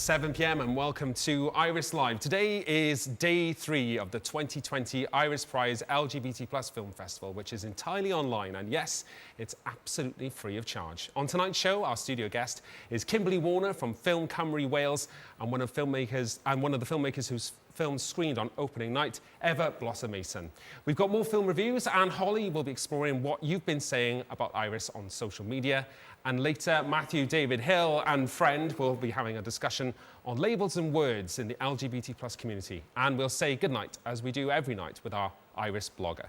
7 p.m. and welcome to Iris Live. Today is day 3 of the 2020 Iris Prize LGBT Plus Film Festival, which is entirely online, and yes, it's absolutely free of charge. On tonight's show, our studio guest is Kimberly Warner from Film Cymru Wales, and one of the filmmakers whose film screened on opening night, Eva Blossom-Mason. We've got more film reviews, and Holly will be exploring what you've been saying about Iris on social media. And later, Matthew David Hill and friend will be having a discussion on labels and words in the LGBT plus community. And we'll say goodnight, as we do every night, with our Iris blogger.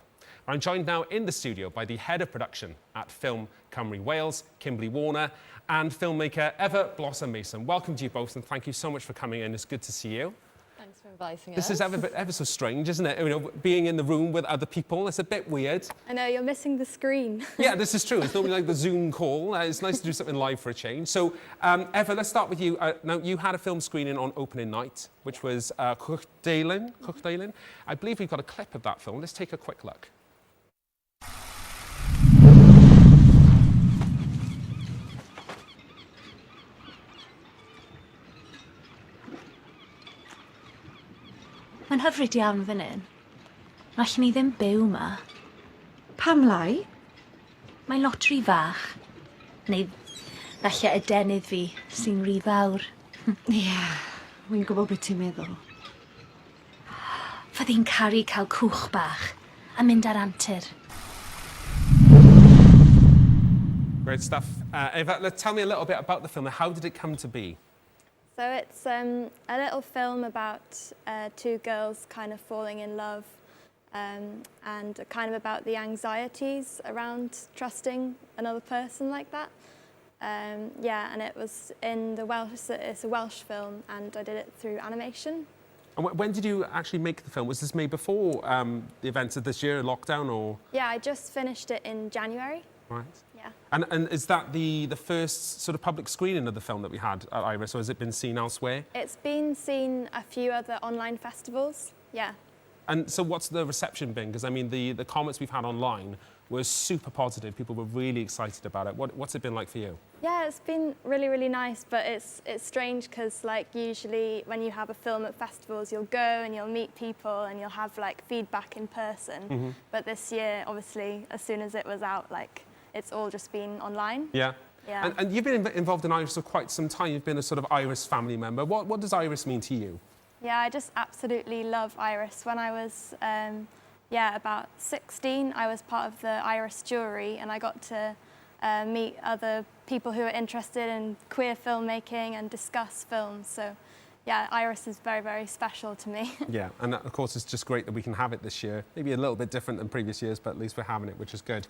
I'm joined now in the studio by the head of production at Film Cymru Wales, Kimberly Warner, and filmmaker Eva Blossom-Mason. Welcome to you both, and thank you so much for coming in. It's good to see you. Thanks for inviting us. This is ever so strange, isn't it? You know, being in the room with other people, it's a bit weird. I know, you're missing the screen. Yeah, this is true. It's normally like the Zoom call. It's nice to do something live for a change. So, Eva, let's start with you. Now, you had a film screening on opening night, which was Cwch-Deilyn. I believe we've got a clip of that film. Let's take a quick look. Mae'n hyfryd iawn fan hyn. Allwn ni ddim byw yma. Pam lai? Mae lotri fach. Neu falle y denydd fi sy'n rhy fawr. Ie, wy'n gwybod beth ti'n meddwl. Fyddi'n caru cael cwch bach a mynd ar antur. Great stuff. Eva, tell me a little bit about the film. How did it come to be? So it's a little film about two girls kind of falling in love and kind of about the anxieties around trusting another person like that. Yeah, and it was in the Welsh, it's a Welsh film, and I did it through animation. And when did you actually make the film? Was this made before the events of this year, lockdown, or? Yeah, I just finished it in January. Right. Yeah. And is that the first sort of public screening of the film that we had at Iris, or has it been seen elsewhere? It's been seen a few other online festivals, yeah. And so what's the reception been? Because, I mean, the comments we've had online were super positive. People were really excited about it. What's it been like for you? Yeah, it's been really, really nice, but it's strange because, like, usually when you have a film at festivals, you'll go and you'll meet people and you'll have, like, feedback in person. Mm-hmm. But this year, obviously, as soon as it was out, like, it's all just been online. Yeah. Yeah. And you've been involved in Iris for quite some time. You've been a sort of Iris family member. What does Iris mean to you? Yeah, I just absolutely love Iris. When I was, about 16, I was part of the Iris jury, and I got to meet other people who are interested in queer filmmaking and discuss films. So, yeah, Iris is very, very special to me. Yeah, and of course it's just great that we can have it this year. Maybe a little bit different than previous years, but at least we're having it, which is good.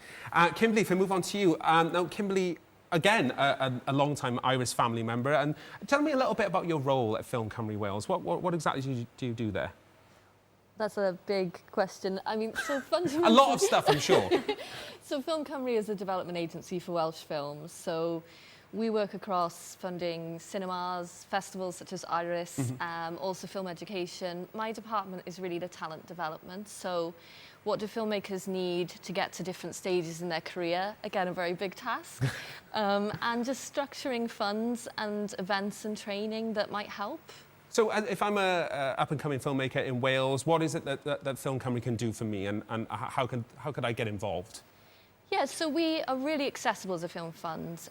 Kimberly, if we move on to you. Now, Kimberly, again, a long-time Iris family member, and tell me a little bit about your role at Film Cymru Wales. What exactly do you do there? That's a big question. I mean, so fundamentally... A lot of stuff, I'm sure. So Film Cymru is a development agency for Welsh films. So we work across funding cinemas, festivals such as Iris, also film education. My department is really the talent development. So what do filmmakers need to get to different stages in their career? Again, a very big task. And just structuring funds and events and training that might help. So if I'm a up-and-coming filmmaker in Wales, what is it that Film Cymru can do for me, and how could I get involved? Yeah, so we are really accessible as a film fund.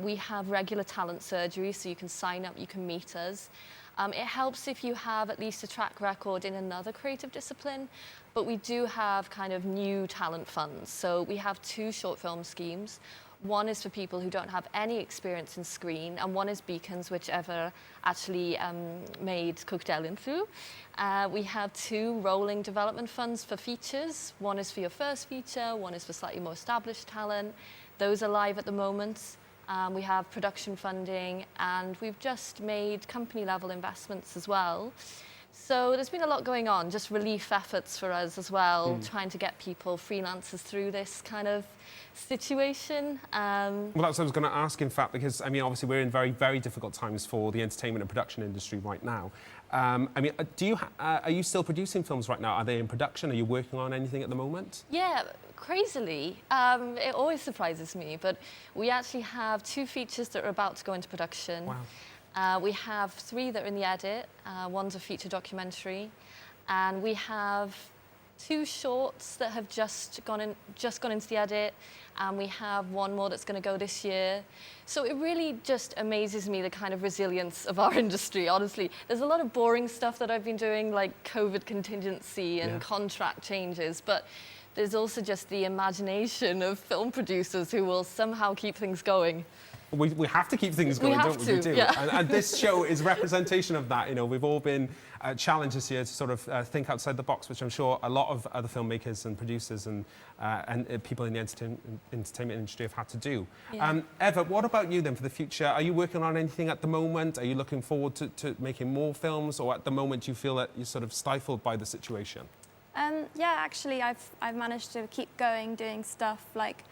We have regular talent surgery, so you can sign up, you can meet us. It helps if you have at least a track record in another creative discipline, but we do have kind of new talent funds. So we have 2 short film schemes. One is for people who don't have any experience in screen, and one is Beacons, whichever actually made Cwch-Deilyn through. We have 2 rolling development funds for features. One is for your first feature, one is for slightly more established talent. Those are live at the moment. We have production funding, and we've just made company-level investments as well. So there's been a lot going on, just relief efforts for us as well, trying to get people, freelancers, through this kind of situation. Well, that's what I was going to ask, in fact, because, I mean, obviously we're in very, very difficult times for the entertainment and production industry right now. I mean, are you still producing films right now? Are they in production? Are you working on anything at the moment? Yeah, crazily. It always surprises me, but we actually have 2 features that are about to go into production. Wow. We have 3 that are in the edit. One's a feature documentary, and we have 2 shorts that have just gone into the edit, and we have 1 more that's going to go this year. So it really just amazes me the kind of resilience of our industry, honestly. There's a lot of boring stuff that I've been doing, like COVID contingency and contract changes, but there's also just the imagination of film producers who will somehow keep things going. We have to keep things going, don't we? We do. Yeah. And this show is representation of that. You know, we've all been challenged this year to sort of think outside the box, which I'm sure a lot of other filmmakers and producers and people in the entertainment industry have had to do. Yeah. Eva, what about you then for the future? Are you working on anything at the moment? Are you looking forward to making more films, or at the moment you feel that you're sort of stifled by the situation? Yeah, actually, I've managed to keep going, doing stuff like.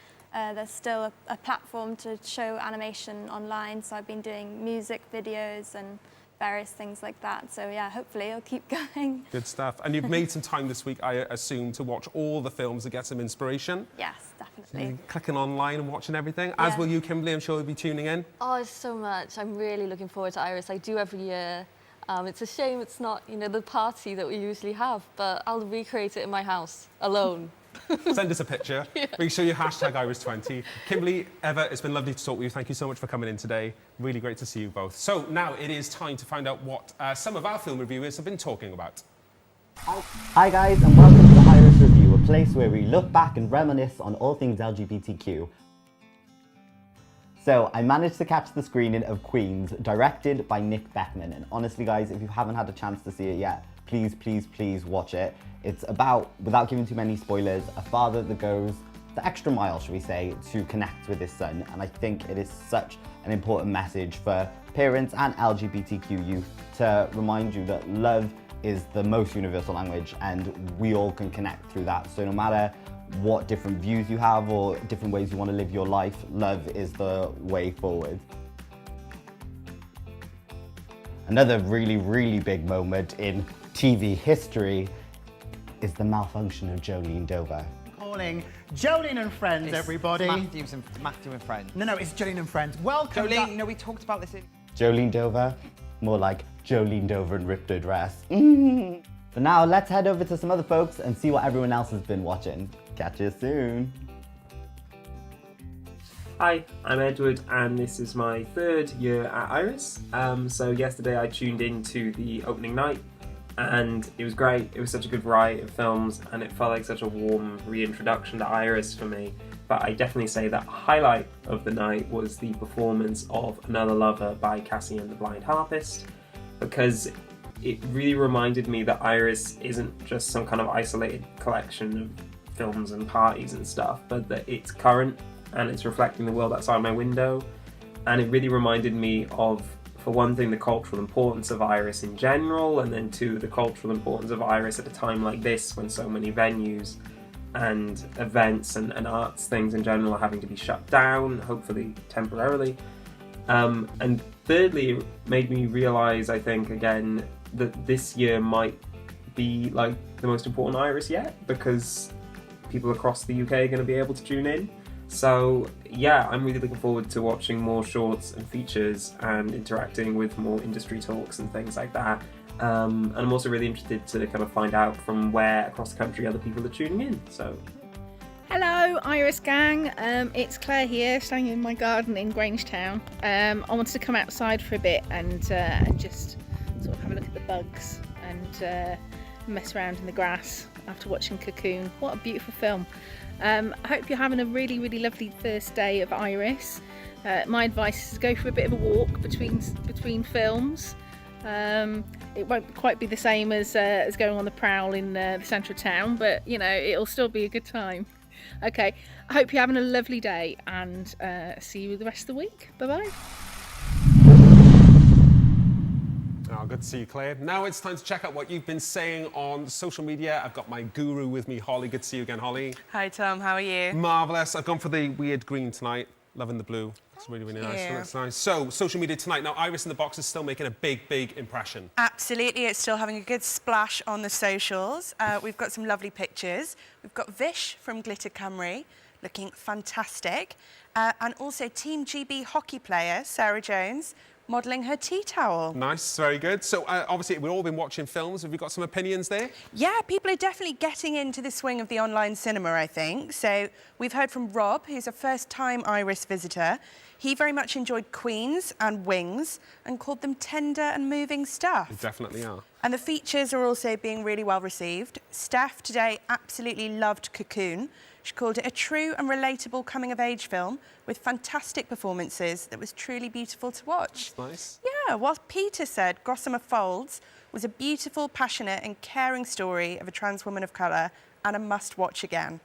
There's still a platform to show animation online, so I've been doing music videos and various things like that. So yeah, hopefully it'll keep going. Good stuff. And you've made some time this week, I assume, to watch all the films to get some inspiration? Yes, definitely. So clicking online and watching everything. As will you, Kimberly. I'm sure you'll be tuning in. Oh, so much. I'm really looking forward to Iris. I do every year. It's a shame it's not, you know, the party that we usually have, but I'll recreate it in my house, alone. Send us a picture. Make sure you hashtag Iris20. Kimberly, Eva, it's been lovely to talk with you. Thank you so much for coming in today. Really great to see you both. So now it is time to find out what some of our film reviewers have been talking about. Hi guys, and welcome to the Iris Review, a place where we look back and reminisce on all things LGBTQ. So, I managed to catch the screening of Queens, directed by Nick Beckman, and honestly guys, if you haven't had a chance to see it yet, please watch it. It's about, without giving too many spoilers, a father that goes the extra mile, should we say, to connect with his son, and I think it is such an important message for parents and LGBTQ youth to remind you that love is the most universal language and we all can connect through that. So no matter what different views you have or different ways you want to live your life, love is the way forward. Another really big moment in TV history is the malfunction of Jolene Dover. Calling Jolene and Friends, everybody. Matthew and Friends. No, it's Jolene and Friends. Welcome. Jolene, you know, we talked about this in... Jolene Dover? More like Jolene Dover and ripped her dress. But now let's head over to some other folks and see what everyone else has been watching. Catch you soon. Hi, I'm Edward and this is my 3rd year at Iris. So yesterday I tuned into the opening night and it was great. It was such a good variety of films and it felt like such a warm reintroduction to Iris for me. But I definitely say that highlight of the night was the performance of Another Lover by Cassie and the Blind Harpist, because it really reminded me that Iris isn't just some kind of isolated collection of films and parties and stuff, but that it's current and it's reflecting the world outside my window. And it really reminded me of, for one thing, the cultural importance of Iris in general, and then 2, the cultural importance of Iris at a time like this when so many venues and events and arts things in general are having to be shut down, hopefully temporarily. And thirdly, it made me realise, I think, again, that this year might be like the most important Iris yet, because people across the UK are going to be able to tune in. So yeah, I'm really looking forward to watching more shorts and features and interacting with more industry talks and things like that. And I'm also really interested to kind of find out from where across the country other people are tuning in. So. Hello, Iris gang. It's Claire here, standing in my garden in Grangetown. I wanted to come outside for a bit and just sort of have a look at the bugs and mess around in the grass after watching Cocoon. What a beautiful film. I hope you're having a really lovely first day of Iris. My advice is to go for a bit of a walk between films. It won't quite be the same as going on the prowl in the centre of town, but you know, it'll still be a good time. Okay, I hope you're having a lovely day and see you the rest of the week. Bye-bye. Oh, good to see you, Claire. Now it's time to check out what you've been saying on social media. I've got my guru with me, Holly. Good to see you again, Holly. Hi, Tom. How are you? Marvellous. I've gone for the weird green tonight. Loving the blue. It's really nice. It looks nice. So, social media tonight. Now, Iris in the Box is still making a big impression. Absolutely. It's still having a good splash on the socials. We've got some lovely pictures. We've got Vish from Glitter Cymru looking fantastic. And also Team GB hockey player, Sarah Jones, modelling her tea towel. Nice, very good. So obviously we've all been watching films. Have you got some opinions there? Yeah, people are definitely getting into the swing of the online cinema, I think. So we've heard from Rob, who's a first-time Iris visitor. He very much enjoyed Queens and Wings and called them tender and moving stuff. They definitely are. And the features are also being really well received. Steph today absolutely loved Cocoon. She called it a true and relatable coming-of-age film with fantastic performances that was truly beautiful to watch. That's nice. Yeah, whilst Peter said Gossamer Folds was a beautiful, passionate and caring story of a trans woman of colour and a must-watch again.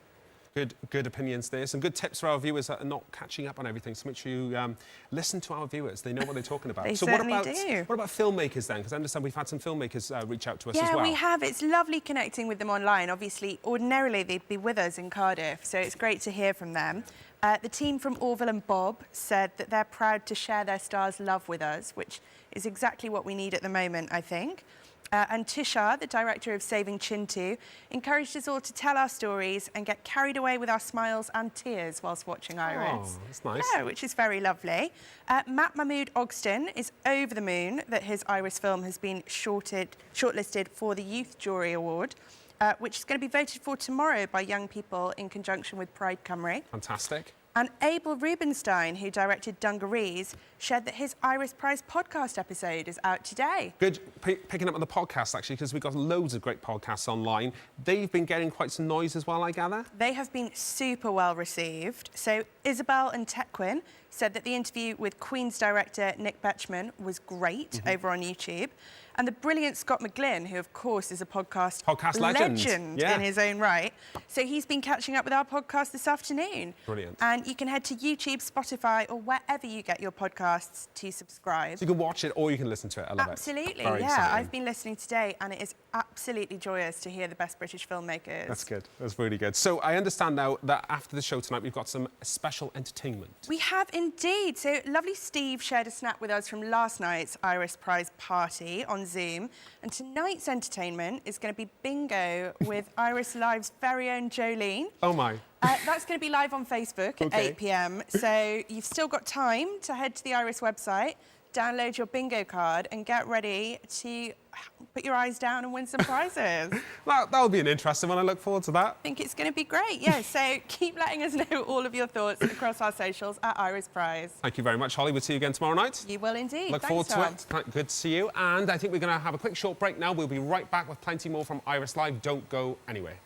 Good opinions there. Some good tips for our viewers that are not catching up on everything. So make sure you listen to our viewers. They know what they're talking about. They so certainly what do. about filmmakers then? Because I understand we've had some filmmakers reach out to us as well. Yeah, we have. It's lovely connecting with them online. Obviously, ordinarily they'd be with us in Cardiff, so it's great to hear from them. The team from Orville and Bob said that they're proud to share their star's love with us, which is exactly what we need at the moment, I think. And Tisha, the director of Saving Chintu, encouraged us all to tell our stories and get carried away with our smiles and tears whilst watching Iris. Oh, that's nice. Yeah, which is very lovely. Matt Mahmood Ogston is over the moon that his Iris film has been shortlisted for the Youth Jury Award, which is going to be voted for tomorrow by young people in conjunction with Pride Cymru. Fantastic. And Abel Rubenstein, who directed Dungarees, shared that his Iris Prize podcast episode is out today. Good picking up on the podcast, actually, because we've got loads of great podcasts online. They've been getting quite some noise as well, I gather. They have been super well received. So Isabel and Tequin said that the interview with Queen's director Nick Betchman was great over on YouTube. And the brilliant Scott McGlynn, who of course is a podcast legend yeah. in his own right. So he's been catching up with our podcast this afternoon. Brilliant. And you can head to YouTube, Spotify, or wherever you get your podcasts to subscribe. So you can watch it or you can listen to it. I love it. Absolutely, Very yeah. exciting. I've been listening today and it is absolutely joyous to hear the best British filmmakers. That's good. That's really good. So I understand now that after the show tonight, we've got some special entertainment. We have indeed. So lovely Steve shared a snap with us from last night's Iris Prize party on Zoom. And tonight's entertainment is going to be bingo with Iris Live's very own Jolene. Oh my. That's going to be live on Facebook at 8 p.m. So you've still got time to head to the Iris website, download your bingo card and get ready to put your eyes down and win some prizes. That'll be an interesting one. I look forward to that. I think it's going to be great, yeah. So keep letting us know all of your thoughts across our socials at Iris Prize. Thank you very much, Holly. We'll see you again tomorrow night. You will indeed. Look forward to it. Good to see you. And I think we're going to have a quick short break now. We'll be right back with plenty more from Iris Live. Don't go anywhere.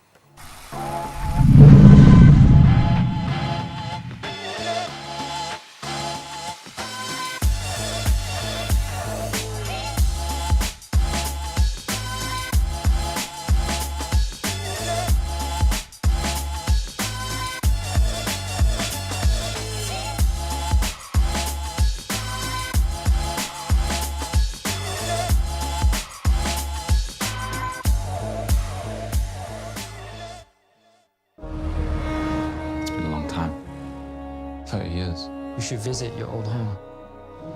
You should visit your old home.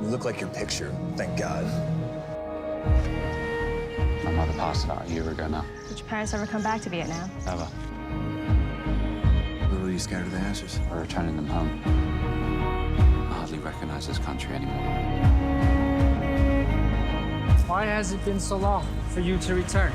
You look like your picture, thank God. My mother passed about a year ago now. Did your parents ever come back to Vietnam? Never. Where will you scatter the ashes? We're returning them home. I hardly recognize this country anymore. Why has it been so long for you to return?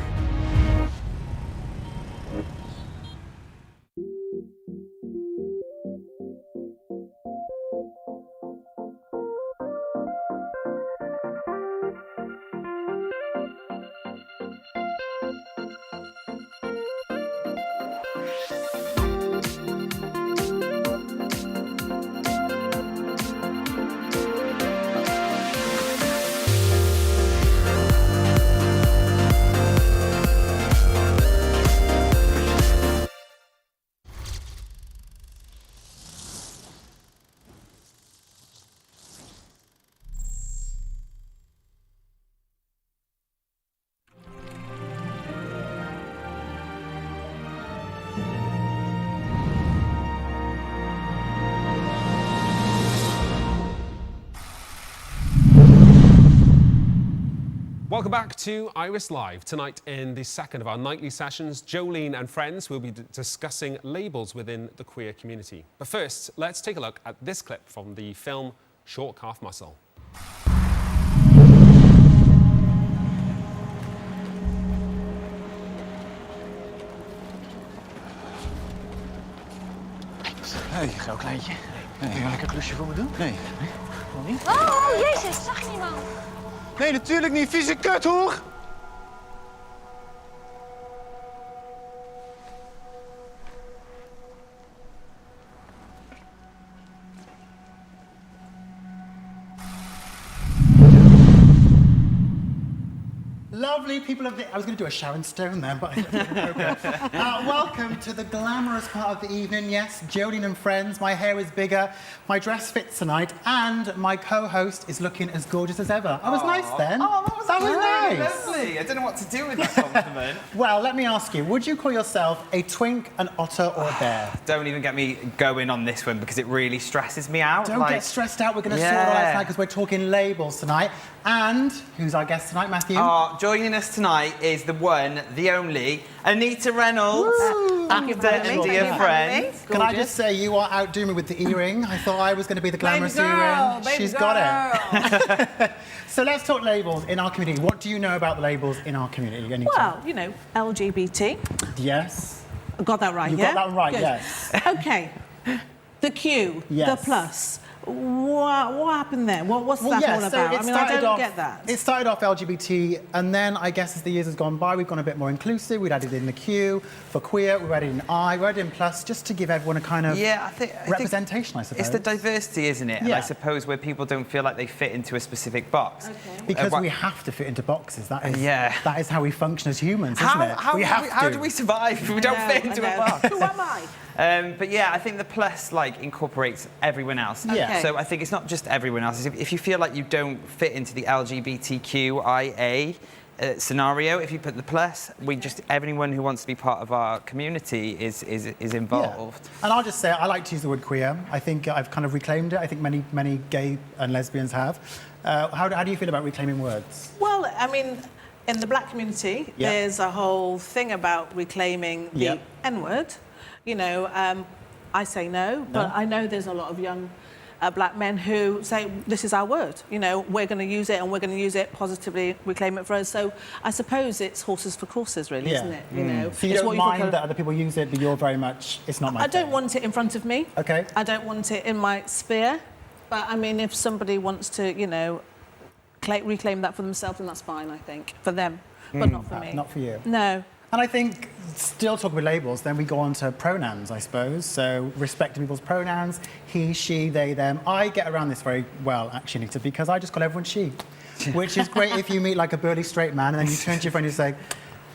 Welcome back to Iris Live. Tonight in the second of our nightly sessions, Jolene and friends will be discussing labels within the queer community. But first, let's take a look at this clip from the film Short Calf Muscle. Hey, gauw kleintje. Wil je een lekker klusje voor me doen? Nee. Nog niet? Oh, jezus, zag je niet, man? Nee, natuurlijk niet. Vieze kut, hoor. Lovely people of the... I was going to do a Sharon Stone then, but I didn't. Welcome to the glamorous part of the evening. Yes, Jolene and friends. My hair is bigger, my dress fits tonight, and my co-host is looking as gorgeous as ever. I was nice then. Oh, that was nice. Lovely. I don't know what to do with that compliment. Well, let me ask you, would you call yourself a twink, an otter, or a bear? Don't even get me going on this one because it really stresses me out. Don't get stressed out. We're going to sort it all out tonight because we're talking labels tonight. And who's our guest tonight, Matthew? Joining us tonight is the one, the only, Anita Reynolds, actor and dear friend. Can I just say, you are outdoing me with the earring. I thought I was going to be the glamorous earring. She's got it. So let's talk labels in our community. What do you know about the labels in our community, Anita? Well, you know, LGBT. Yes. I got that right, You yeah? got that right, Good. yes. OK. The Q, Yes. the plus. What happened there? What's that all about? I mean, I don't get that. It started off LGBT, and then I guess as the years has gone by, we've gone a bit more inclusive. We've added in the Q for queer, we've added in I, we've added in plus, just to give everyone a kind of representation, I suppose. It's the diversity, isn't it? And I suppose where people don't feel like they fit into a specific box. Because we have to fit into boxes. That is, Yeah. that is how we function as humans, isn't it? How do we survive if we don't fit into a box? Who am I? But yeah, I think the plus incorporates everyone else. Yeah. Okay. So I think it's not just everyone else. If you feel like you don't fit into the LGBTQIA scenario, if you put the plus, everyone who wants to be part of our community is involved. Yeah. And I'll just say, I like to use the word queer. I think I've kind of reclaimed it. I think many gay and lesbians have. How do you feel about reclaiming words? Well, I mean, in the black community, there's a whole thing about reclaiming the N-word. You know, I say no, but I know there's a lot of young black men who say, this is our word. You know, we're going to use it and we're going to use it positively, reclaim it for us. So I suppose it's horses for courses, really, isn't it? You know, so you don't mind that other people use it, but you're very much, it's not my thing. I don't want it in front of me. Okay. I don't want it in my sphere. But, I mean, if somebody wants to, you know, reclaim that for themselves, then that's fine, I think, for them, but not for me. Not for you. No. And I think, still talking with labels, then we go on to pronouns, I suppose. So, respecting people's pronouns, he, she, they, them. I get around this very well, actually, Nita, because I just call everyone she. Which is great if you meet, like, a burly straight man, and then you turn to your friend and you say,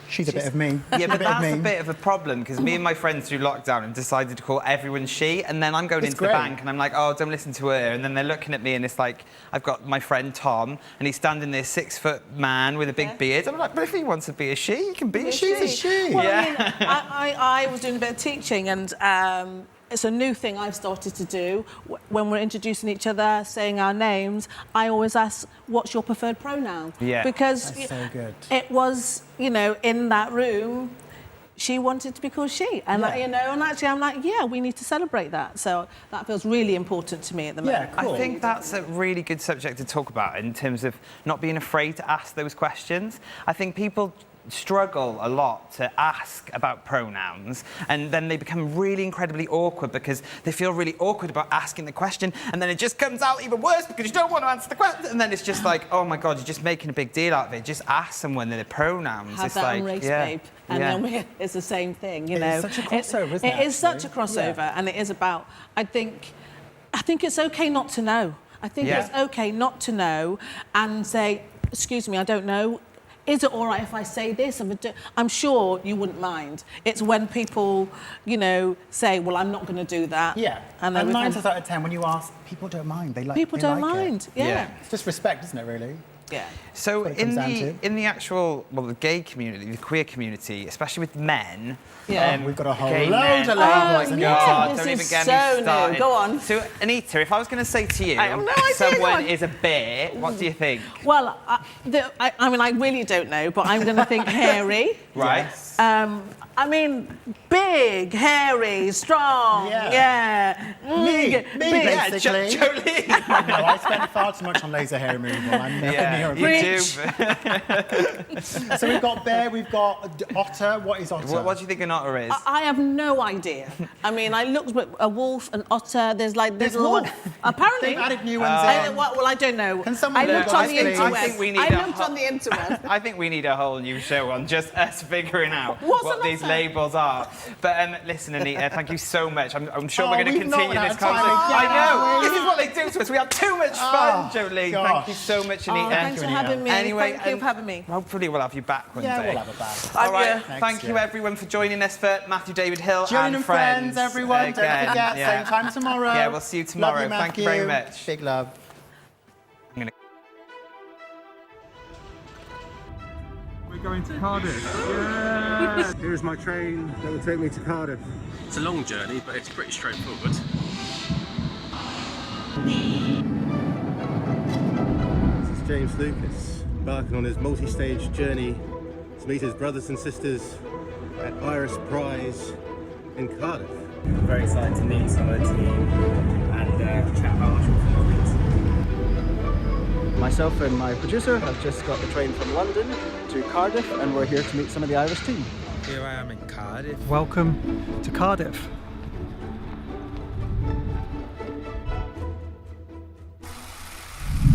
she's a bit of me. Yeah, but that's a bit of a problem, because me and my friends through lockdown have decided to call everyone she, and then I'm going into the bank and I'm like, oh, don't listen to her, and then they're looking at me and it's like, I've got my friend Tom, and he's standing there, 6-foot man with a big beard. I'm like, but if he wants to be a she, he can be a she. She's a she. Well, I mean, I was doing a bit of teaching, and it's a new thing I've started to do. When we're introducing each other, saying our names, I always ask, what's your preferred pronoun? Yeah. Because That's so good. it was, you know, in that room, she wanted to be called she. And, you know, and actually I'm like, yeah, we need to celebrate that. So that feels really important to me at the moment. I think that's a really good subject to talk about in terms of not being afraid to ask those questions. I think people struggle a lot to ask about pronouns, and then they become really incredibly awkward because they feel really awkward about asking the question, and then it just comes out even worse because you don't want to answer the question, and then it's just like, oh my god, you're just making a big deal out of it. Just ask someone their pronouns. Have it's that like, on race, babe. And then it's the same thing, you know. It's such a crossover, isn't it? It is such a crossover, and it is about, I think it's okay not to know. I think it's okay not to know and say, excuse me, I don't know. Is it all right if I say this? I'm sure you wouldn't mind. It's when people, you know, say, well, I'm not going to do that. Yeah. And 9 times out of 10, when you ask, people don't mind. People don't mind. Yeah. It's just respect, isn't it, really? Yeah. So in the actual, the gay community, the queer community, especially with men, we've got a whole gay load men. of labels. Oh my God, this don't is even get so me started. new. Go on. So Anita, if I was going to say to you, go someone on. is a bear, what do you think? Well, I mean, I really don't know, but I'm going to think hairy. Right. I mean, big, hairy, strong. Yeah. Me, basically. Jolene. No, I spend far too much on laser hair removal. I'm nowhere near a Really? you. So we've got bear, we've got otter. What is otter? What do you think an otter is? I have no idea. I mean, I looked at a wolf, an otter. There's wolf. Apparently, They've added new ones in. Well, I don't know. Can someone I looked on the please? interweb. I think we need I looked on the interweb. I think we need a whole new show on just us figuring out What's what an these otter? labels are. But listen, Anita, thank you so much. I'm sure we're going to we've not continue run this out of time conversation. again, I know. have we? This is what they do to us. We have too much fun, Jolene. gosh. Thank you so much, Anita. Thanks for having me. Anyway, Thank you for having me. Hopefully we'll have you back one Yeah, day. we'll have a bath. All right. Yeah. Thank you, everyone, for joining us for Matthew David Hill June and Friends, everyone. Again. Don't forget, Yeah. same time tomorrow. Yeah, we'll see you tomorrow. Love you, Thank you very Matthew. much. Big love. We're going to Cardiff. Yeah! Here's my train that will take me to Cardiff. It's a long journey, but it's pretty straightforward. This is James Lucas, embarking on his multi-stage journey to meet his brothers and sisters at Iris Prize in Cardiff. I'm very excited to meet some of the team and chat about our short film movies. Myself and my producer have just got the train from London to Cardiff, and we're here to meet some of the Irish team. Here I am in Cardiff. Welcome to Cardiff.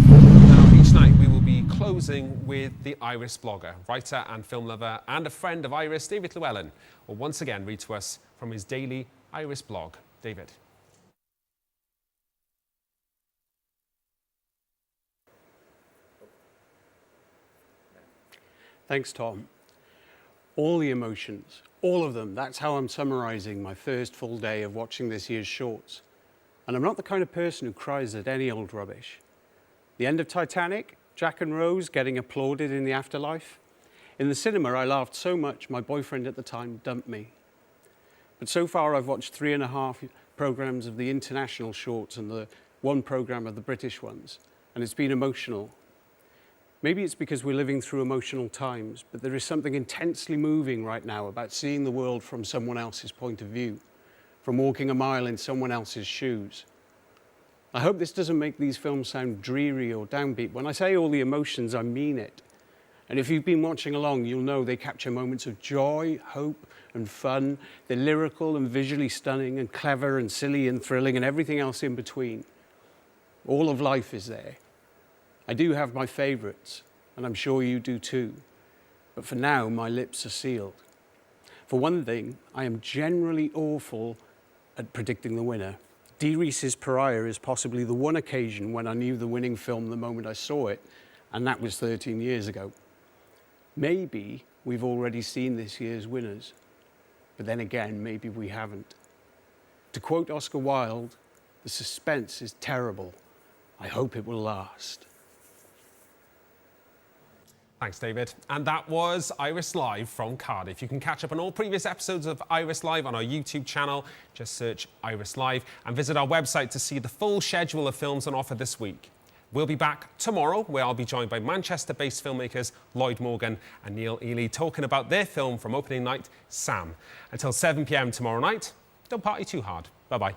Now, each night we will be closing with the Iris blogger, writer and film lover, and a friend of Iris, David Llewellyn, will once again read to us from his daily Iris blog. David. Thanks, Tom. All the emotions, all of them. That's how I'm summarising my first full day of watching this year's shorts. And I'm not the kind of person who cries at any old rubbish. The end of Titanic, Jack and Rose getting applauded in the afterlife. In the cinema, I laughed so much my boyfriend at the time dumped me. But so far, I've watched 3.5 programmes of the international shorts and the 1 programme of the British ones, and it's been emotional. Maybe it's because we're living through emotional times, but there is something intensely moving right now about seeing the world from someone else's point of view, from walking a mile in someone else's shoes. I hope this doesn't make these films sound dreary or downbeat. When I say all the emotions, I mean it. And if you've been watching along, you'll know they capture moments of joy, hope, and fun. They're lyrical and visually stunning and clever and silly and thrilling and everything else in between. All of life is there. I do have my favourites, and I'm sure you do too. But for now, my lips are sealed. For one thing, I am generally awful at predicting the winner. Dee Reese's Pariah is possibly the one occasion when I knew the winning film the moment I saw it, and that was 13 years ago. Maybe we've already seen this year's winners, but then again, maybe we haven't. To quote Oscar Wilde, the suspense is terrible. I hope it will last. Thanks, David. And that was Iris Live from Cardiff. You can catch up on all previous episodes of Iris Live on our YouTube channel. Just search Iris Live and visit our website to see the full schedule of films on offer this week. We'll be back tomorrow, where I'll be joined by Manchester-based filmmakers Lloyd Morgan and Neil Ely, talking about their film from opening night, Sam. Until 7 p.m. tomorrow night, don't party too hard. Bye-bye.